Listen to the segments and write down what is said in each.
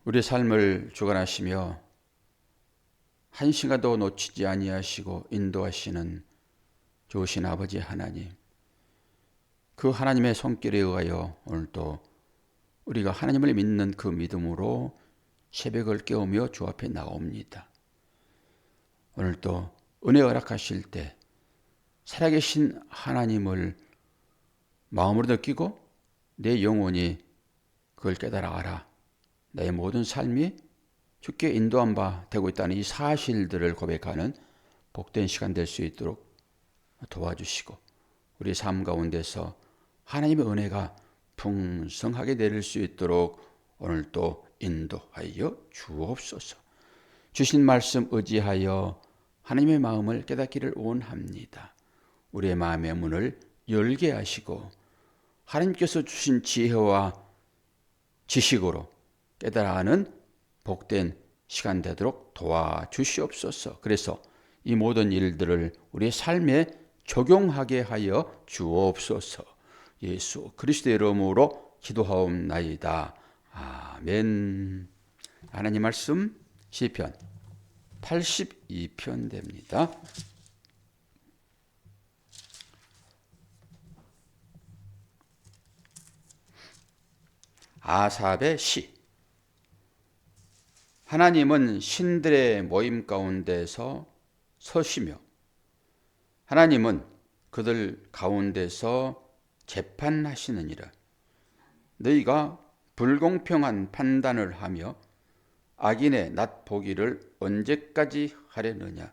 우리 삶을 주관하시며 한시간도 놓치지 아니하시고 인도하시는 좋으신 아버지 하나님, 그 하나님의 손길에 의하여 오늘도 우리가 하나님을 믿는 그 믿음으로 새벽을 깨우며 주 앞에 나옵니다. 오늘도 은혜 허락하실 때 살아계신 하나님을 마음으로 느끼고 내 영혼이 그걸 깨달아 알아 나의 모든 삶이 주께 인도한 바 되고 있다는 이 사실들을 고백하는 복된 시간 될 수 있도록 도와주시고, 우리 삶 가운데서 하나님의 은혜가 풍성하게 내릴 수 있도록 오늘도 인도하여 주옵소서. 주신 말씀 의지하여 하나님의 마음을 깨닫기를 원합니다. 우리의 마음의 문을 열게 하시고 하나님께서 주신 지혜와 지식으로 깨달아가는 복된 시간 되도록 도와주시옵소서. 그래서 이 모든 일들을 우리의 삶에 적용하게 하여 주옵소서. 예수 그리스도의 이름으로 기도하옵나이다. 아멘. 하나님 말씀 시편 82편 됩니다. 아삽의 시. 하나님은 신들의 모임 가운데서 서시며 하나님은 그들 가운데서 재판하시느니라. 너희가 불공평한 판단을 하며 악인의 낫 보기를 언제까지 하려느냐.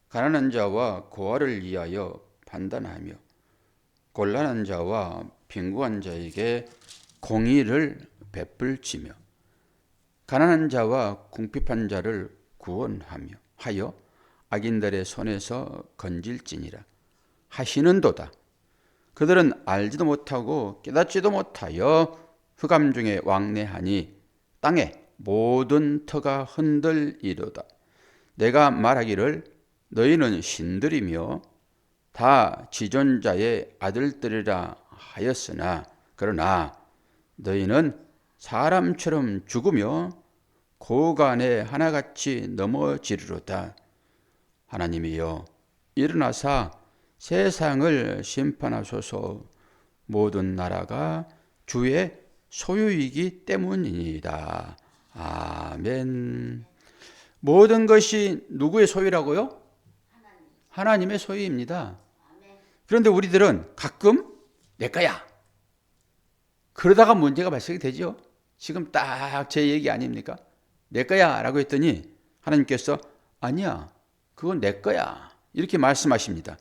가난한 자와 고아를 위하여 판단하며 곤란한 자와 빈궁한 자에게 공의를 베풀지며 가난한 자와 궁핍한 자를 구원하며 하여 악인들의 손에서 건질지니라 하시는도다. 그들은 알지도 못하고 깨닫지도 못하여 흑암 중에 왕래하니 땅의 모든 터가 흔들리로다. 내가 말하기를 너희는 신들이며 다 지존자의 아들들이라 하였으나 그러나 너희는 사람처럼 죽으며 고간에 하나같이 넘어지리로다. 하나님이여 일어나사 세상을 심판하소서. 모든 나라가 주의 소유이기 때문이다. 아멘. 모든 것이 누구의 소유라고요? 하나님의 소유입니다. 그런데 우리들은 가끔 내 거야. 그러다가 문제가 발생이 되죠. 지금 딱 제 얘기 아닙니까? 내 거야 라고 했더니 하나님께서 아니야, 그건 내 거야 이렇게 말씀하십니다.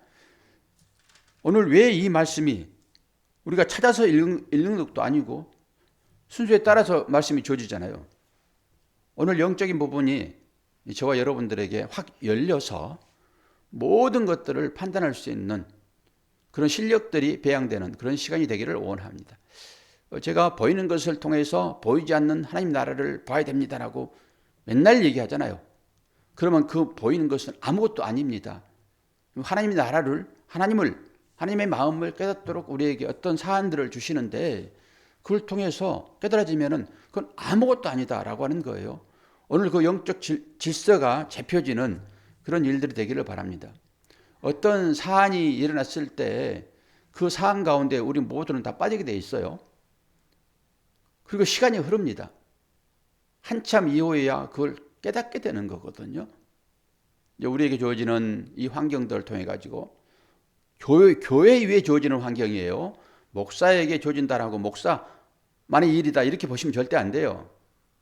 오늘 왜 이 말씀이 우리가 찾아서 읽는 것도 아니고 순서에 따라서 말씀이 주어지잖아요. 오늘 영적인 부분이 저와 여러분들에게 확 열려서 모든 것들을 판단할 수 있는 그런 실력들이 배양되는 그런 시간이 되기를 원합니다. 제가 보이는 것을 통해서 보이지 않는 하나님 나라를 봐야 됩니다라고 맨날 얘기하잖아요. 그러면 그 보이는 것은 아무것도 아닙니다. 하나님의 나라를, 하나님의 마음을 깨닫도록 우리에게 어떤 사안들을 주시는데 그걸 통해서 깨달아지면은 그건 아무것도 아니다라고 하는 거예요. 오늘 그 영적 질서가 잡혀지는 그런 일들이 되기를 바랍니다. 어떤 사안이 일어났을 때 그 사안 가운데 우리 모두는 다 빠지게 돼 있어요. 그리고 시간이 흐릅니다. 한참 이후에야 그걸 깨닫게 되는 거거든요. 우리에게 주어지는 이 환경들을 통해 가지고 교회 위에 주어지는 환경이에요. 목사에게 주어진다라고 목사만의 일이다 이렇게 보시면 절대 안 돼요.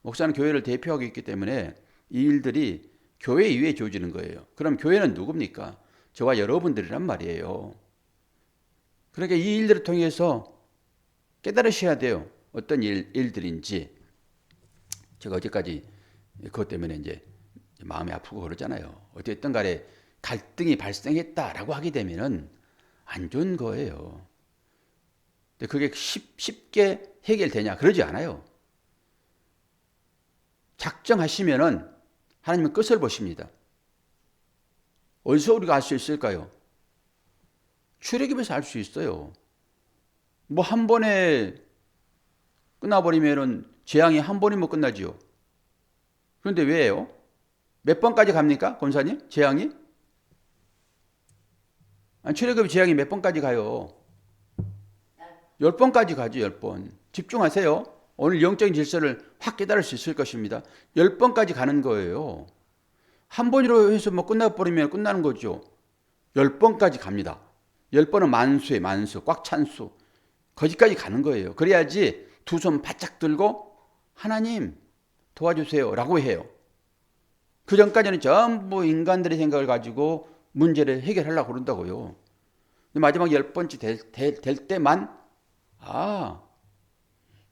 목사는 교회를 대표하고 있기 때문에 이 일들이 교회 위에 주어지는 거예요. 그럼 교회는 누굽니까? 저와 여러분들이란 말이에요. 그러니까 이 일들을 통해서 깨달으셔야 돼요. 어떤 일들인지. 제가 어제까지 그것 때문에 이제 마음이 아프고 그러잖아요. 어쨌든 간에 갈등이 발생했다라고 하게 되면은 안 좋은 거예요. 근데 그게 쉽게 해결되냐? 그러지 않아요. 작정하시면은 하나님은 끝을 보십니다. 어디서 우리가 알 수 있을까요? 출애굽에서 알 수 있어요. 뭐 한 번에 끝나버리면은 재앙이 한 번이면 끝나지요. 그런데 왜요? 몇 번까지 갑니까? 권사님? 재앙이? 아니, 출애굽 재앙이 몇 번까지 가요? 10번까지 가죠. 10번. 집중하세요. 오늘 영적인 질서를 확 깨달을 수 있을 것입니다. 10번까지 가는 거예요. 한 번으로 해서 뭐 끝나버리면 끝나는 거죠. 10번까지 갑니다. 10번은 만수에 만수, 꽉 찬 수. 거기까지 가는 거예요. 그래야지 두 손 바짝 들고 하나님 도와주세요 라고 해요. 그 전까지는 전부 인간들의 생각을 가지고 문제를 해결하려고 그런다고요. 마지막 10번째 될 때만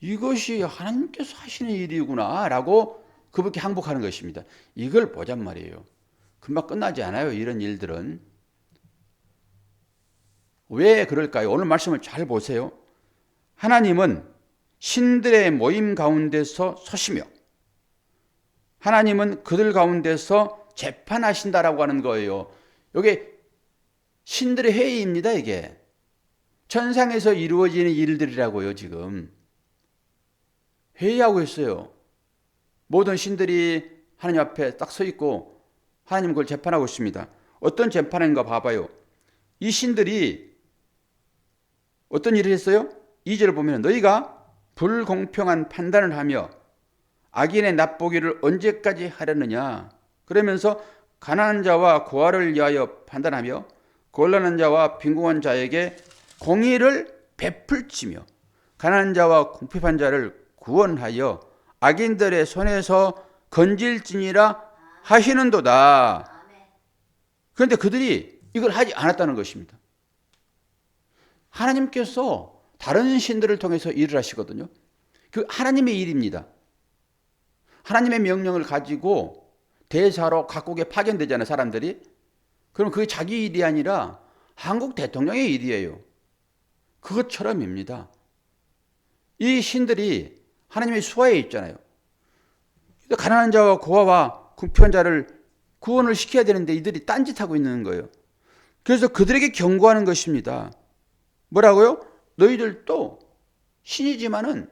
이것이 하나님께서 하시는 일이구나 라고 그분께 항복하는 것입니다. 이걸 보잔 말이에요. 금방 끝나지 않아요. 이런 일들은. 왜 그럴까요? 오늘 말씀을 잘 보세요. 하나님은 신들의 모임 가운데서 서시며 하나님은 그들 가운데서 재판하신다라고 하는 거예요. 이게 신들의 회의입니다. 이게 천상에서 이루어지는 일들이라고요. 지금 회의하고 있어요. 모든 신들이 하나님 앞에 딱 서 있고 하나님 그걸 재판하고 있습니다. 어떤 재판인가 봐봐요. 이 신들이 어떤 일을 했어요? 2절을 보면 너희가 불공평한 판단을 하며 악인의 납보기를 언제까지 하려느냐. 그러면서 가난한 자와 고아를 위하여 판단하며 곤란한 자와 빈궁한 자에게 공의를 베풀지며 가난한 자와 궁핍한 자를 구원하여 악인들의 손에서 건질지니라 하시는도다. 그런데 그들이 이걸 하지 않았다는 것입니다. 하나님께서 다른 신들을 통해서 일을 하시거든요. 그 하나님의 일입니다. 하나님의 명령을 가지고 대사로 각국에 파견되잖아요. 사람들이. 그럼 그게 자기 일이 아니라 한국 대통령의 일이에요. 그것처럼입니다. 이 신들이 하나님의 수하에 있잖아요. 가난한 자와 고아와 궁핍한 자를 구원을 시켜야 되는데 이들이 딴짓하고 있는 거예요. 그래서 그들에게 경고하는 것입니다. 뭐라고요? 너희들도 신이지만은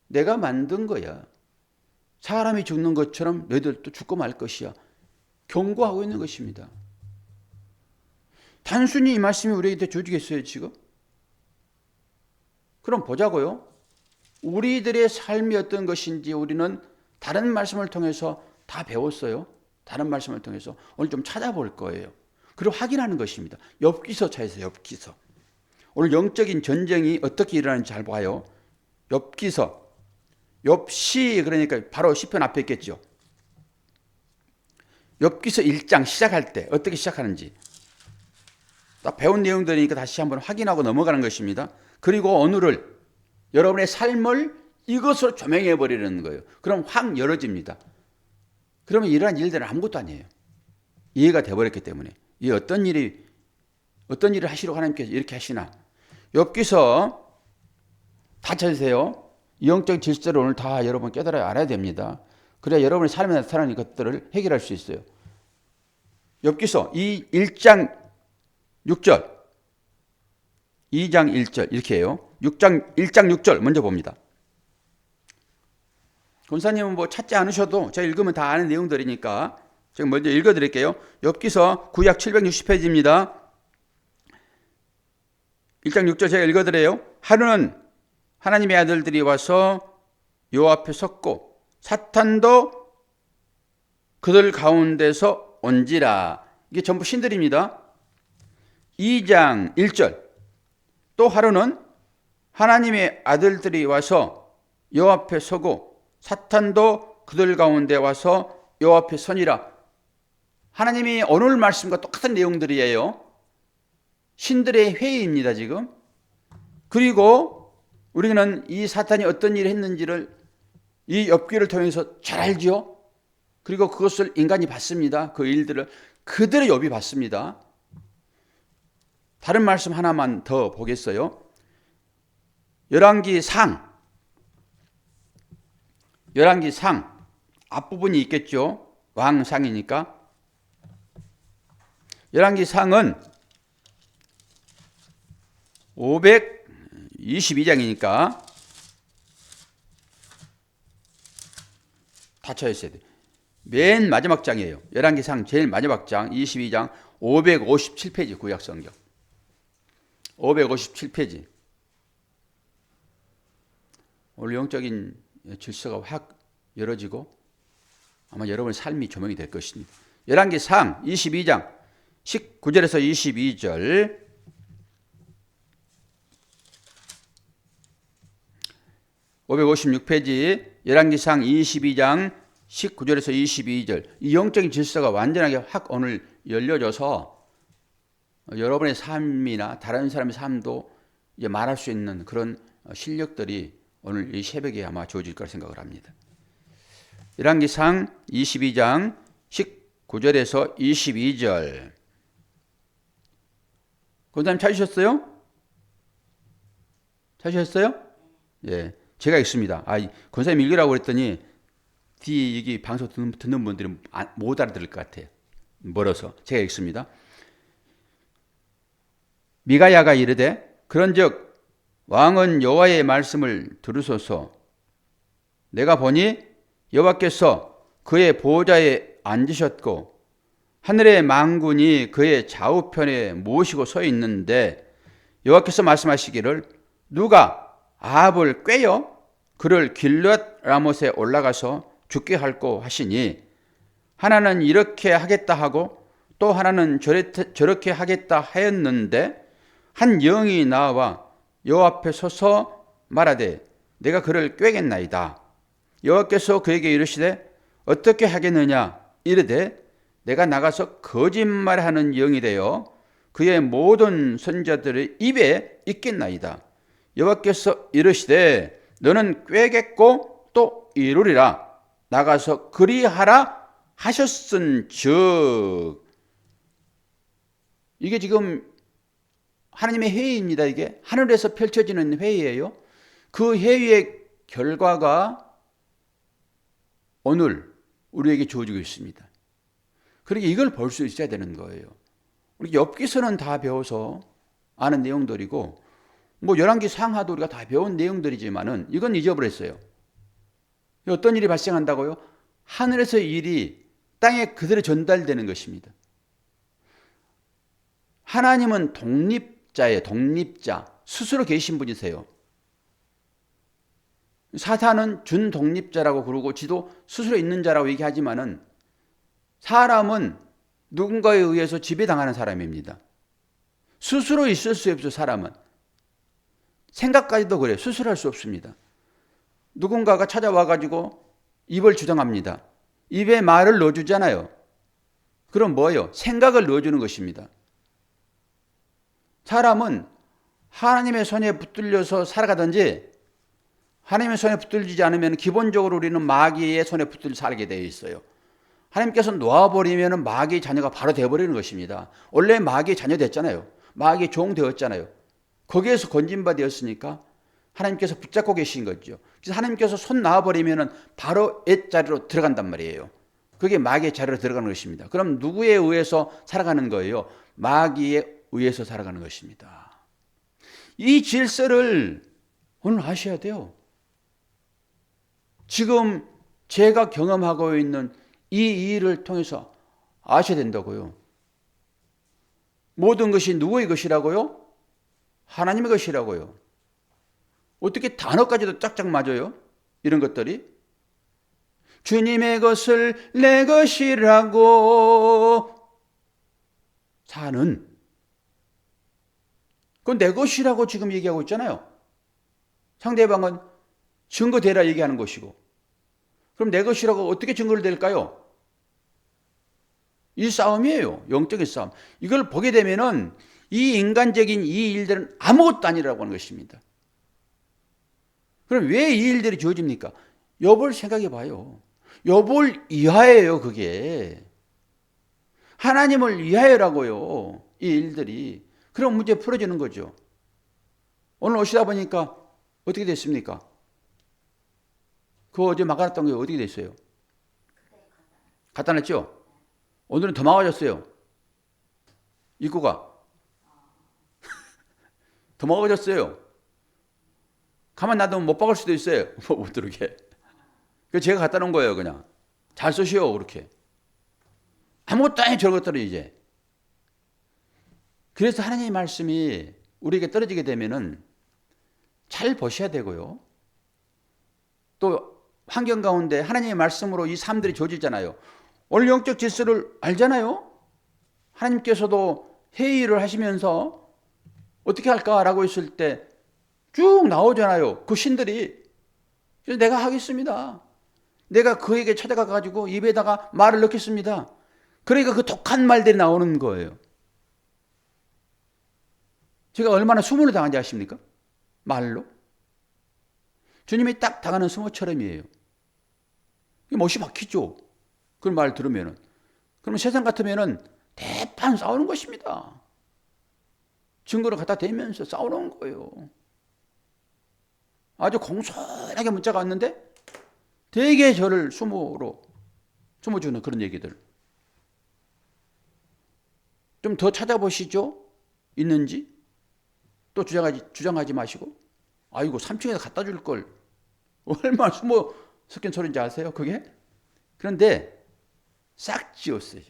내가 만든 거야. 사람이 죽는 것처럼 너희들도 죽고 말 것이야. 경고하고 있는 것입니다. 단순히 이 말씀이 우리에게 주어지겠어요, 지금? 그럼 보자고요. 우리들의 삶이 어떤 것인지 우리는 다른 말씀을 통해서 다 배웠어요. 다른 말씀을 통해서 오늘 좀 찾아볼 거예요. 그리고 확인하는 것입니다. 엽기서 찾으세요. 엽기서. 오늘 영적인 전쟁이 어떻게 일어나는지 잘 봐요. 엽기서. 엽시 그러니까 바로 시편 앞에 있겠죠. 엽기서 1장 시작할 때 어떻게 시작하는지 딱 배운 내용들이니까 다시 한번 확인하고 넘어가는 것입니다. 그리고 오늘을 여러분의 삶을 이것으로 조명해 버리는 거예요. 그럼 확 열어집니다. 그러면 이러한 일들은 아무것도 아니에요. 이해가 돼버렸기 때문에. 이 어떤 일을 하시려고 하나님께서 이렇게 하시나. 엽기서 다 찾으세요. 영적 질서를 오늘 다 여러분 깨달아야 알아야 됩니다. 그래야 여러분의 삶에 나타나는 것들을 해결할 수 있어요. 엽기서 1장 6절 2장 1절 이렇게 해요. 1장 6절 먼저 봅니다. 권사님은 뭐 찾지 않으셔도 제가 읽으면 다 아는 내용들이니까 제가 먼저 읽어드릴게요. 엽기서 구약 760페이지입니다. 1장 6절 제가 읽어드려요. 하루는 하나님의 아들들이 와서 요 앞에 섰고 사탄도 그들 가운데서 온지라. 이게 전부 신들입니다. 2장 1절 또 하루는 하나님의 아들들이 와서 요 앞에 서고 사탄도 그들 가운데 와서 요 앞에 서니라. 하나님이 오늘 말씀과 똑같은 내용들이에요. 신들의 회의입니다. 지금. 그리고 우리는 이 사탄이 어떤 일을 했는지를 이 엽기를 통해서 잘 알죠. 그리고 그것을 인간이 봤습니다. 그 일들을 그들의 엽이 봤습니다. 다른 말씀 하나만 더 보겠어요. 열왕기 상 앞부분이 있겠죠. 왕상이니까. 열왕기 상은 522장이니까 다 쳐있어야 돼요. 맨 마지막 장이에요. 열왕기상 제일 마지막 장 22장 557페이지 구약성경. 557페이지. 오늘 영적인 질서가 확 열어지고 아마 여러분의 삶이 조명이 될 것입니다. 열왕기상 22장 19절에서 22절. (556페이지) 열왕기상 22장 19절에서 22절. 이 영적인 질서가 완전하게 확 오늘 열려져서 여러분의 삶이나 다른 사람의 삶도 이제 말할 수 있는 그런 실력들이 오늘 이 새벽에 아마 주어질 거라 생각을 합니다. 열왕기상 22장 19절에서 22절. 권사님 찾으셨어요? 찾으셨어요? 예, 제가 읽습니다. 권사님 읽으라고 그랬더니 뒤에 여기 방송 듣는 분들은 못 알아들을 것 같아요. 멀어서 제가 읽습니다. 미가야가 이르되 그런즉 왕은 여호와의 말씀을 들으소서. 내가 보니 여호와께서 그의 보좌에 앉으셨고 하늘의 만군이 그의 좌우편에 모시고 서 있는데 여호와께서 말씀하시기를 누가 아합을 꾀어 그를 길앗 라못에 올라가서 죽게 할고 하시니 하나는 이렇게 하겠다 하고 또 하나는 저렇게 하겠다 하였는데 한 영이 나와 여호와 앞에 서서 말하되 내가 그를 꾀겠나이다. 여호와께서 그에게 이르시되 어떻게 하겠느냐 이르되 내가 나가서 거짓말하는 영이 되어 그의 모든 선자들의 입에 있겠나이다. 여호와께서 이르시되 너는 꾀겠고 또 이루리라. 나가서 그리하라 하셨은즉. 이게 지금 하나님의 회의입니다. 이게 하늘에서 펼쳐지는 회의예요. 그 회의의 결과가 오늘 우리에게 주어지고 있습니다. 그러니까 이걸 볼 수 있어야 되는 거예요. 우리 엽기서는 다 배워서 아는 내용들이고 열왕기 상하도 우리가 다 배운 내용들이지만은 이건 잊어버렸어요. 어떤 일이 발생한다고요? 하늘에서 일이 땅에 그대로 전달되는 것입니다. 하나님은 독립자예요. 독립자. 스스로 계신 분이세요. 사탄은 준독립자라고 그러고 지도 스스로 있는 자라고 얘기하지만은 사람은 누군가에 의해서 지배당하는 사람입니다. 스스로 있을 수 없어요. 사람은. 생각까지도 그래요. 스스로 할 수 없습니다. 누군가가 찾아와가지고 입을 주장합니다. 입에 말을 넣어주잖아요. 그럼 뭐예요? 생각을 넣어주는 것입니다. 사람은 하나님의 손에 붙들려서 살아가든지 하나님의 손에 붙들리지 않으면 기본적으로 우리는 마귀의 손에 붙들려 살게 되어 있어요. 하나님께서 놓아버리면 마귀의 자녀가 바로 되어버리는 것입니다. 원래 마귀의 자녀 됐잖아요. 마귀의 종 되었잖아요. 거기에서 건진바 되었으니까 하나님께서 붙잡고 계신 거죠. 그래서 하나님께서 손 놔버리면 바로 옛 자리로 들어간단 말이에요. 그게 마귀의 자리로 들어가는 것입니다. 그럼 누구에 의해서 살아가는 거예요? 마귀에 의해서 살아가는 것입니다. 이 질서를 오늘 아셔야 돼요. 지금 제가 경험하고 있는 이 일을 통해서 아셔야 된다고요. 모든 것이 누구의 것이라고요? 하나님의 것이라고요. 어떻게 단어까지도 짝짝 맞아요? 이런 것들이. 주님의 것을 내 것이라고 사는, 그건 내 것이라고 지금 얘기하고 있잖아요. 상대방은 증거 대라 얘기하는 것이고. 그럼 내 것이라고 어떻게 증거를 댈까요? 이 싸움이에요. 영적인 싸움. 이걸 보게 되면은 이 인간적인 이 일들은 아무것도 아니라고 하는 것입니다. 그럼 왜 이 일들이 주어집니까? 욥을 생각해 봐요. 욥을 이하예요, 그게. 하나님을 위하여라고요, 이 일들이. 그럼 문제 풀어지는 거죠. 오늘 오시다 보니까 어떻게 됐습니까? 그 어제 막아놨던 게 어떻게 됐어요? 갖다 놨죠? 오늘은 더 막아졌어요. 입구가. 더 막아졌어요. 가만 놔두면 못 박을 수도 있어요. 못 들어오게. 그래서 제가 갖다 놓은 거예요, 그냥. 잘 쓰시오. 그렇게. 아무것도 아니에요. 저런 것들은 이제. 그래서 하나님의 말씀이 우리에게 떨어지게 되면은 잘 보셔야 되고요. 또 환경 가운데 하나님의 말씀으로 이 삶들이 조지잖아요. 오늘 영적 질서를 알잖아요. 하나님께서도 회의를 하시면서 어떻게 할까라고 했을 때 쭉 나오잖아요. 그 신들이. 그래서 내가 하겠습니다. 내가 그에게 찾아가 가지고 입에다가 말을 넣겠습니다. 그러니까 그 독한 말들이 나오는 거예요. 제가 얼마나 수모를 당한지 아십니까? 말로. 주님이 딱 당하는 수모처럼이에요. 못이 박히죠. 그런 말 들으면은. 그러면 세상 같으면은 대판 싸우는 것입니다. 증거를 갖다 대면서 싸우는 거예요. 아주 공손하게 문자가 왔는데 되게 저를 수모 주는 그런 얘기들. 좀 더 찾아보시죠. 있는지. 또 주장하지 마시고. 아이고 3층에서 갖다 줄 걸. 얼마나 수모 섞인 소리인지 아세요? 그게? 그런데 싹 지웠어요.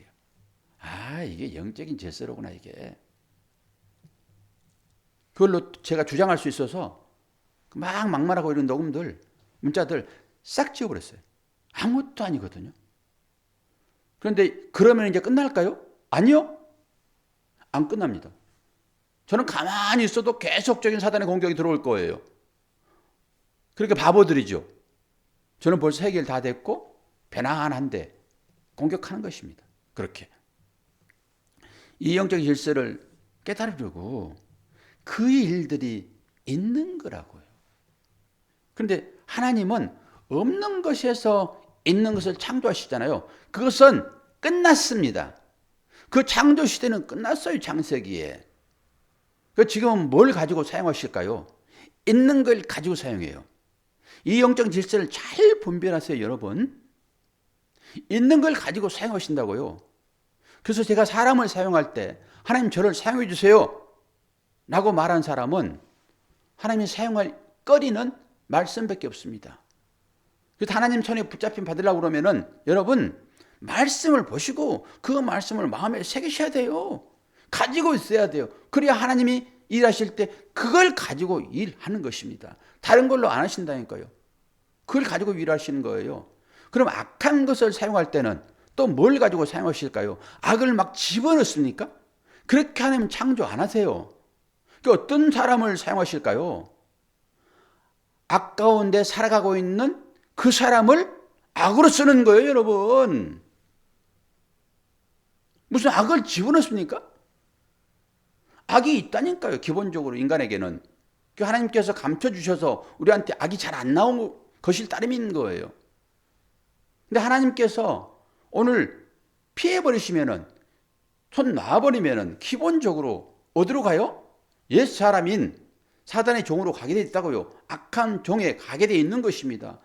아, 이게 영적인 질서로구나 이게. 그걸로 제가 주장할 수 있어서 막 막말하고 이런 녹음들, 문자들 싹 지워버렸어요. 아무것도 아니거든요. 그런데 그러면 이제 끝날까요? 아니요. 안 끝납니다. 저는 가만히 있어도 계속적인 사단의 공격이 들어올 거예요. 그러니까 바보들이죠. 저는 벌써 해결 다 됐고 편안한데 공격하는 것입니다. 그렇게. 이 영적 질서를 깨달으려고 그 일들이 있는 거라고요. 그런데 하나님은 없는 것에서 있는 것을 창조하시잖아요. 그것은 끝났습니다. 그 창조 시대는 끝났어요. 창세기에. 지금은 뭘 가지고 사용하실까요? 있는 걸 가지고 사용해요. 이 영적 질서를 잘 분별하세요, 여러분. 있는 걸 가지고 사용하신다고요. 그래서 제가 사람을 사용할 때 하나님 저를 사용해 주세요 라고 말한 사람은 하나님이 사용할 거리는 말씀밖에 없습니다. 그래서 하나님 손에 붙잡힘 받으려고 그러면은 여러분 말씀을 보시고 그 말씀을 마음에 새기셔야 돼요. 가지고 있어야 돼요. 그래야 하나님이 일하실 때 그걸 가지고 일하는 것입니다. 다른 걸로 안 하신다니까요. 그걸 가지고 일하시는 거예요. 그럼 악한 것을 사용할 때는 또 뭘 가지고 사용하실까요? 악을 막 집어넣습니까? 그렇게 하나님 창조 안 하세요. 어떤 사람을 사용하실까요? 악 가운데 살아가고 있는 그 사람을 악으로 쓰는 거예요, 여러분. 무슨 악을 집어넣습니까? 악이 있다니까요, 기본적으로 인간에게는. 하나님께서 감춰주셔서 우리한테 악이 잘 안 나온 것일 따름인 거예요. 근데 하나님께서 오늘 피해버리시면은, 손 놔버리면은, 기본적으로 어디로 가요? 옛 사람인 사단의 종으로 가게 돼 있다고요. 악한 종에 가게 돼 있는 것입니다.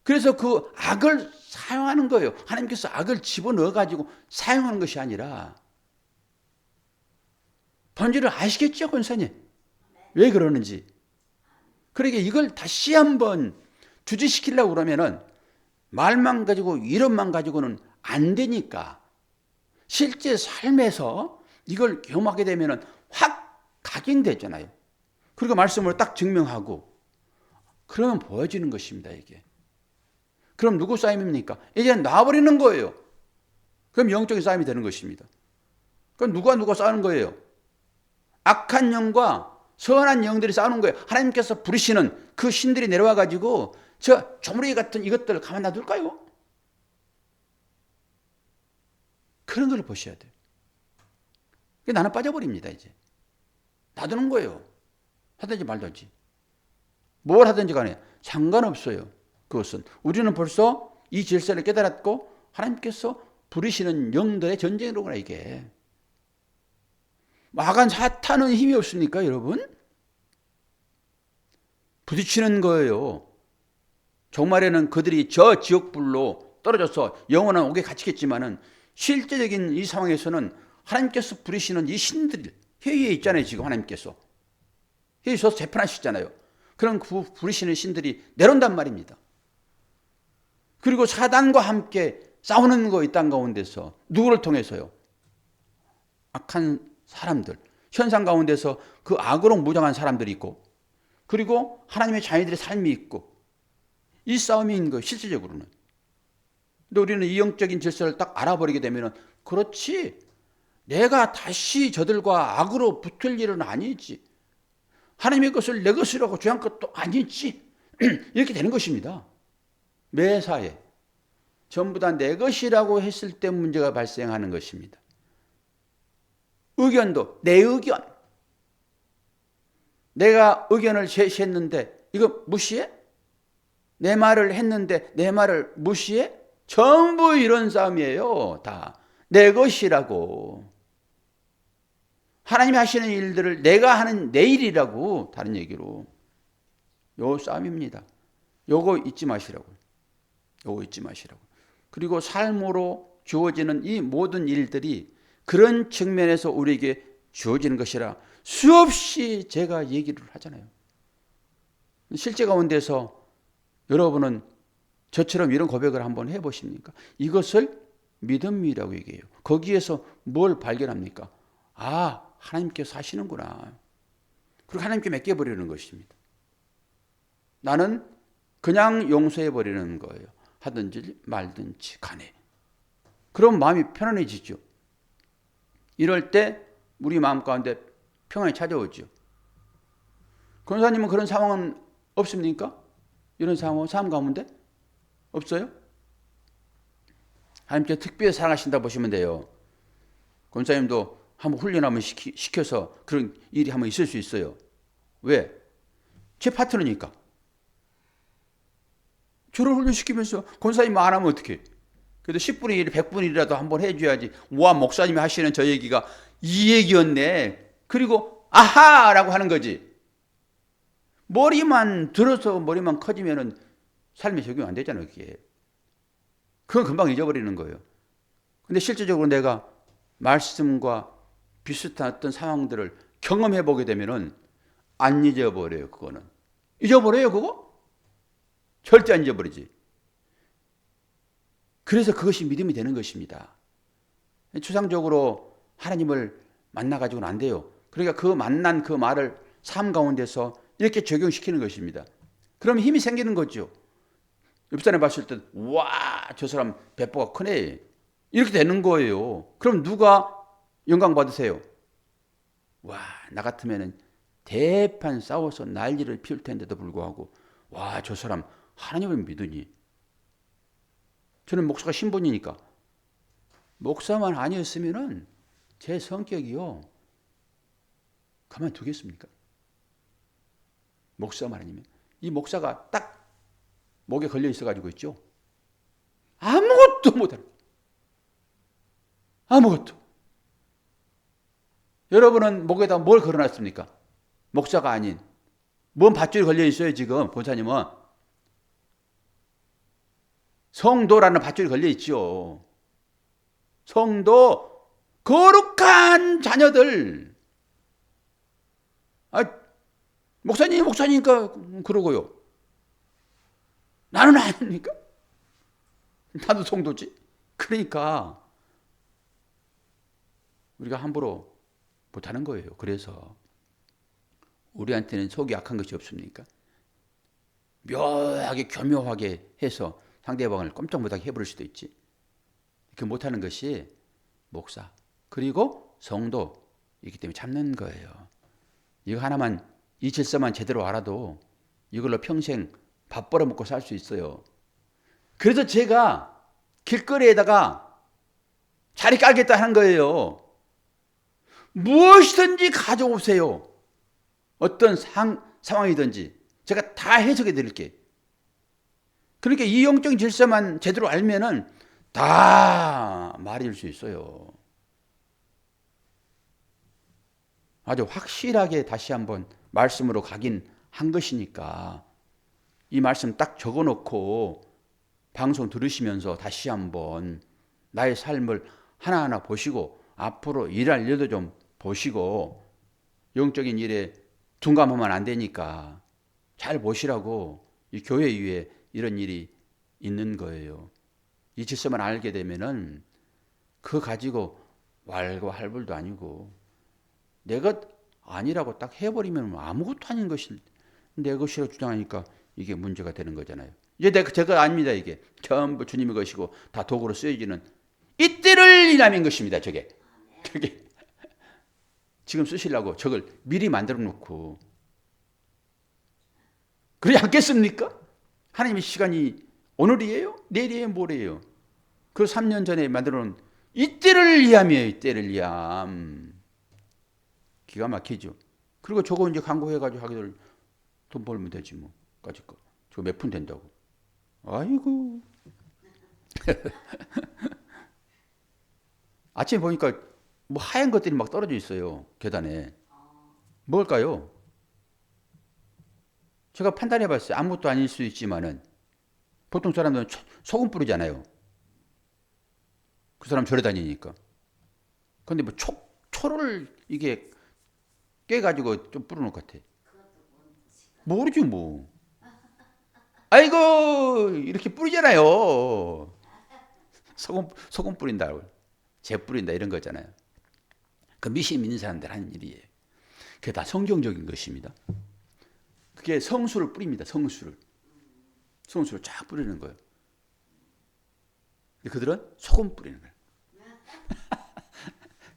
그래서 그 악을 사용하는 거예요. 하나님께서 악을 집어넣어가지고 사용하는 것이 아니라. 본질을 아시겠죠, 권사님? 왜 그러는지. 그러니까 이걸 다시 한번 주지시키려고 그러면은 말만 가지고 이론만 가지고는 안 되니까 실제 삶에서 이걸 경험하게 되면은 확 각인되잖아요. 그리고 말씀으로 딱 증명하고 그러면 보여지는 것입니다, 이게. 그럼 누구 싸움입니까? 이제 놔버리는 거예요. 그럼 영적인 싸움이 되는 것입니다. 그럼 누가 싸우는 거예요? 악한 영과 선한 영들이 싸우는 거예요. 하나님께서 부르시는 그 신들이 내려와 가지고 저 조물이 같은 이것들을 가만 놔둘까요? 그런 걸 보셔야 돼요. 나는 빠져버립니다, 이제. 놔두는 거예요. 하든지 말든지. 뭘 하든지 간에 상관없어요. 그것은. 우리는 벌써 이 질서를 깨달았고 하나님께서 부르시는 영들의 전쟁이로구나, 이게. 악한 사탄은 힘이 없습니까, 여러분? 부딪히는 거예요. 종말에는 그들이 저 지옥불로 떨어져서 영원한 옥에 갇히겠지만은 실제적인 이 상황에서는 하나님께서 부르시는 이 신들 회의에 있잖아요, 지금 하나님께서. 회의에서 재판하시잖아요. 그런 그 부르시는 신들이 내려온단 말입니다. 그리고 사단과 함께 싸우는 거 이 땅 가운데서 누구를 통해서요? 악한 사람들, 현상 가운데서 그 악으로 무장한 사람들이 있고, 그리고 하나님의 자녀들의 삶이 있고, 이 싸움이 있는 거예요, 실질적으로는. 근데 우리는 이 영적인 질서를 딱 알아버리게 되면, 그렇지, 내가 다시 저들과 악으로 붙을 일은 아니지. 하나님의 것을 내 것이라고 주한 것도 아니지. 이렇게 되는 것입니다. 매사에. 전부 다 내 것이라고 했을 때 문제가 발생하는 것입니다. 의견도 내 의견. 내가 의견을 제시했는데 이거 무시해? 내 말을 했는데 내 말을 무시해? 전부 이런 싸움이에요. 다 내 것이라고. 하나님이 하시는 일들을 내가 하는 내 일이라고. 다른 얘기로. 요 싸움입니다. 요거 잊지 마시라고. 요거 잊지 마시라고. 그리고 삶으로 주어지는 이 모든 일들이 그런 측면에서 우리에게 주어지는 것이라 수없이 제가 얘기를 하잖아요. 실제 가운데서 여러분은 저처럼 이런 고백을 한번 해보십니까? 이것을 믿음이라고 얘기해요. 거기에서 뭘 발견합니까? 아, 하나님께서 하시는구나. 그리고 하나님께 맡겨버리는 것입니다. 나는 그냥 용서해버리는 거예요. 하든지 말든지 간에. 그럼 마음이 편안해지죠. 이럴 때 우리 마음 가운데 평안이 찾아오죠. 권사님은 그런 상황은 없습니까? 이런 삶 가운데? 없어요? 하나님께서 특별히 사랑하신다 보시면 돼요. 권사님도 한번 훈련 한번 시켜서 그런 일이 한번 있을 수 있어요. 왜? 제 파트너니까. 저를 훈련시키면서 권사님 안 하면 어떡해? 그래도 10분의 1, 100분의 1이라도 한번 해줘야지. 와, 목사님이 하시는 저 얘기가 이 얘기였네. 그리고 아하라고 하는 거지. 머리만 들어서 머리만 커지면은 삶에 적용 안 되잖아요, 그게. 그건 금방 잊어버리는 거예요. 근데 실제적으로 내가 말씀과 비슷한 어떤 상황들을 경험해 보게 되면은 안 잊어버려요, 그거는. 잊어버려요, 그거? 절대 안 잊어버리지. 그래서 그것이 믿음이 되는 것입니다. 추상적으로 하나님을 만나가지고는 안 돼요. 그러니까 그 만난 그 말을 삶 가운데서 이렇게 적용시키는 것입니다. 그럼 힘이 생기는 거죠. 옆 사람이 봤을 때, 와, 저 사람 배포가 크네. 이렇게 되는 거예요. 그럼 누가 영광 받으세요? 와, 나 같으면은 대판 싸워서 난리를 피울 텐데도 불구하고, 와, 저 사람 하나님을 믿으니. 저는 목사가 신분이니까. 목사만 아니었으면은 제 성격이요. 가만두겠습니까? 목사만 아니면. 이 목사가 딱 목에 걸려 있어가지고 있죠. 아무것도 못하는. 아무것도. 여러분은 목에다 뭘 걸어놨습니까? 목사가 아닌. 뭔 밧줄이 걸려 있어요, 지금, 본사님은. 성도라는 밧줄이 걸려 있죠. 성도, 거룩한 자녀들. 아, 목사니까 그러고요. 나는 아닙니까? 나도 성도지. 그러니까 우리가 함부로 못하는 거예요. 그래서 우리한테는 속이 약한 것이 없습니까? 묘하게 교묘하게 해서 상대방을 꼼짝 못하게 해버릴 수도 있지. 이렇게 못하는 것이 목사 그리고 성도이기 때문에 참는 거예요. 이거 하나만, 이 질서만 제대로 알아도 이걸로 평생 밥 벌어먹고 살 수 있어요. 그래서 제가 길거리에다가 자리 깔겠다 하는 거예요. 무엇이든지 가져오세요. 어떤 상황이든지 제가 다 해석해 드릴게요. 그러니까 이 영적인 질서만 제대로 알면은 다 말일 수 있어요. 아주 확실하게 다시 한번 말씀으로 가긴 한 것이니까 이 말씀 딱 적어놓고 방송 들으시면서 다시 한번 나의 삶을 하나하나 보시고 앞으로 일할 일도 좀 보시고 영적인 일에 둔감하면 안 되니까 잘 보시라고 이 교회 위에 이런 일이 있는 거예요. 이 질서만 알게 되면은 그거 가지고 왈과 할불도 아니고 내 것 아니라고 딱 해버리면 아무것도 아닌 것이 내 것이라고 주장하니까 이게 문제가 되는 거잖아요. 이제 제 것 아닙니다. 이게 전부 주님의 것이고 다 도구로 쓰여지는 이때를 이남인 것입니다. 그게 지금 쓰시려고 저걸 미리 만들어 놓고 그러지 않겠습니까? 하나님의 시간이 오늘이에요? 내일이에요? 모레예요? 그 3년 전에 만들어 놓은 이때를 위함이에요. 이때를 위함. 기가 막히죠. 그리고 저거 이제 광고해가지고 하기들 돈 벌면 되지 뭐. 까짓 거. 저거 몇 푼 된다고. 아이고. 아침에 보니까 뭐 하얀 것들이 막 떨어져 있어요. 계단에. 뭘까요? 제가 판단해 봤어요. 아무것도 아닐 수 있지만은 보통 사람들은 소금 뿌리잖아요. 그 사람 절에 다니니까. 근데 뭐 초를 이게 깨가지고 좀 뿌려놓을 것 같아. 모르죠 뭐. 아이고 이렇게 뿌리잖아요. 소금 뿌린다, 재 뿌린다 이런 거잖아요. 그 미신 믿는 사람들 하는 일이에요. 그게 다 성경적인 것입니다. 그게 성수를 뿌립니다. 성수를 쫙 뿌리는 거예요. 그들은 소금 뿌리는 거예요.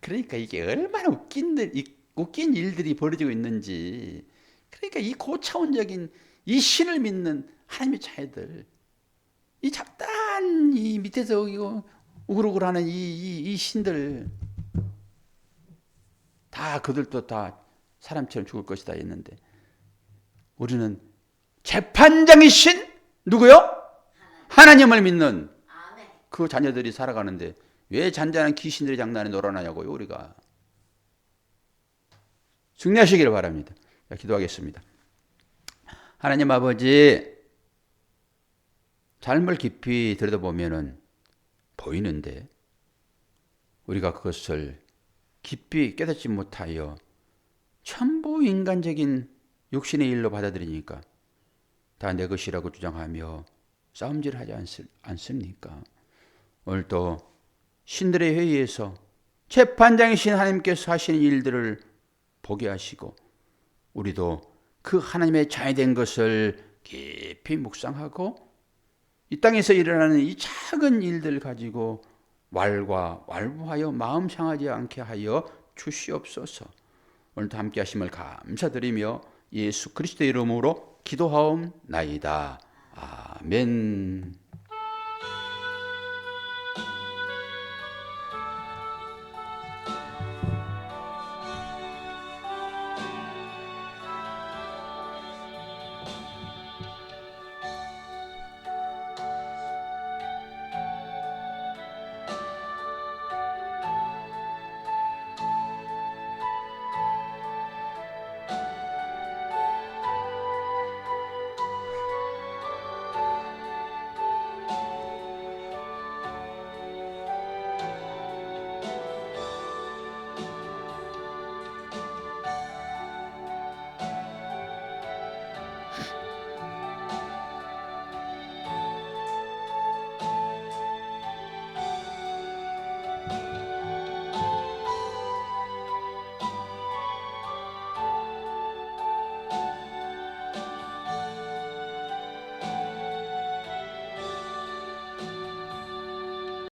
그러니까 이게 얼마나 웃긴 일들이 벌어지고 있는지. 그러니까 이 고차원적인 이 신을 믿는 하나님의 자녀들, 이 잡다한 이 밑에서 이거 우글우글하는 이 신들 다 그들도 다 사람처럼 죽을 것이다 했는데 우리는 재판장이신 누구요? 하나님을 믿는 그 자녀들이 살아가는데 왜 잔잔한 귀신들의 장난에 놀아나냐고요. 우리가 승리하시기를 바랍니다. 자, 기도하겠습니다. 하나님 아버지, 삶을 깊이 들여다보면 보이는데 우리가 그것을 깊이 깨닫지 못하여 전부 인간적인 육신의 일로 받아들이니까 다 내 것이라고 주장하며 싸움질하지 않습니까? 오늘도 신들의 회의에서 재판장이신 하나님께서 하시는 일들을 보게 하시고 우리도 그 하나님의 자녀된 것을 깊이 묵상하고 이 땅에서 일어나는 이 작은 일들 가지고 왈과 왈부하여 마음 상하지 않게 하여 주시옵소서. 오늘도 함께 하심을 감사드리며 예수 그리스도의 이름으로 기도하옵나이다. 아멘.